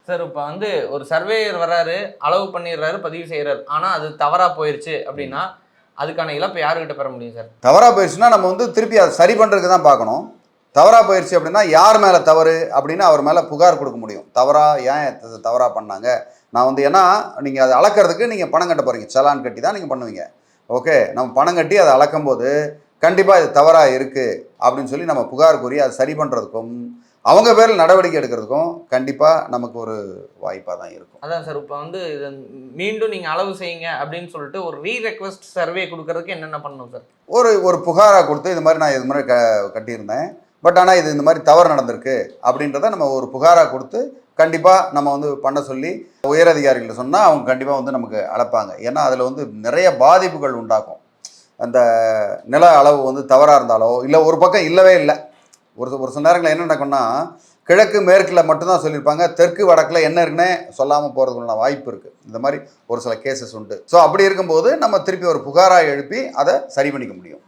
Sir இப்போ வந்து ஒரு சர்வேயர் வராரு, அளவு பண்ணிடுறாரு, பதிவு செய்கிறாரு. ஆனால் அது தவறாக போயிடுச்சு அப்படின்னா அதுக்கான இழப்பை யாருக்கிட்ட பெற முடியும் சார்? தவறாக போயிடுச்சுன்னா நம்ம வந்து திருப்பி அதை சரி பண்ணுறதுக்கு தான் பார்க்கணும். தவறாக போயிடுச்சு அப்படின்னா யார் மேலே தவறு அப்படின்னு அவர் மேலே புகார் கொடுக்க முடியும். ஏன் தவறாக பண்ணாங்க, நான் வந்து ஏன்னா நீங்கள் அதை அளக்கிறதுக்கு நீங்கள் பணம் கட்ட போகிறீங்க, செலான் கட்டி தான் நீங்கள் பண்ணுவீங்க. ஓகே, நம்ம பணம் கட்டி அதை அளக்கும் போது கண்டிப்பாக இது தவறாக இருக்குது அப்படின்னு சொல்லி நம்ம புகார் கூறி அதை சரி பண்ணுறதுக்கும் அவங்க பேரில் நடவடிக்கை எடுக்கிறதுக்கும் கண்டிப்பாக நமக்கு ஒரு வாய்ப்பாக தான் இருக்கும். அதான் சார், இப்போ வந்து இதை மீண்டும் நீங்கள் அளவு செய்யுங்க அப்படின்னு சொல்லிட்டு ஒரு ரெக்வெஸ்ட் சர்வே கொடுக்கறதுக்கு என்னென்ன பண்ணணும் சார்? ஒரு புகாராக கொடுத்து இது மாதிரி நான் இது மாதிரி கட்டியிருந்தேன், பட் ஆனால் இது இந்த மாதிரி தவறு நடந்திருக்கு அப்படின்றத நம்ம ஒரு புகாராக கொடுத்து கண்டிப்பாக நம்ம வந்து பண்ண சொல்லி உயரதிகாரிகள்ட்ட சொன்னால் அவங்க கண்டிப்பாக வந்து நமக்கு அளப்பாங்க. ஏன்னா அதில் வந்து நிறைய பாதிப்புகள் உண்டாகும். அந்த நில அளவு வந்து தவறாக இருந்தாலோ இல்லை ஒரு பக்கம் இல்லவே இல்லை, ஒரு சில நேரங்களில் என்ன நடக்கும்னா கிழக்கு மேற்கில் மட்டும்தான் சொல்லியிருப்பாங்க, தெற்கு வடக்கில் என்ன இருக்குன்னே சொல்லாமல் போகிறதுக்குள்ள வாய்ப்பு இருக்குது. இந்த மாதிரி ஒரு சில கேசஸ் உண்டு. ஸோ அப்படி இருக்கும்போது நம்ம திருப்பி ஒரு புகாராக எழுப்பி அதை சரி பண்ணிக்க முடியும்.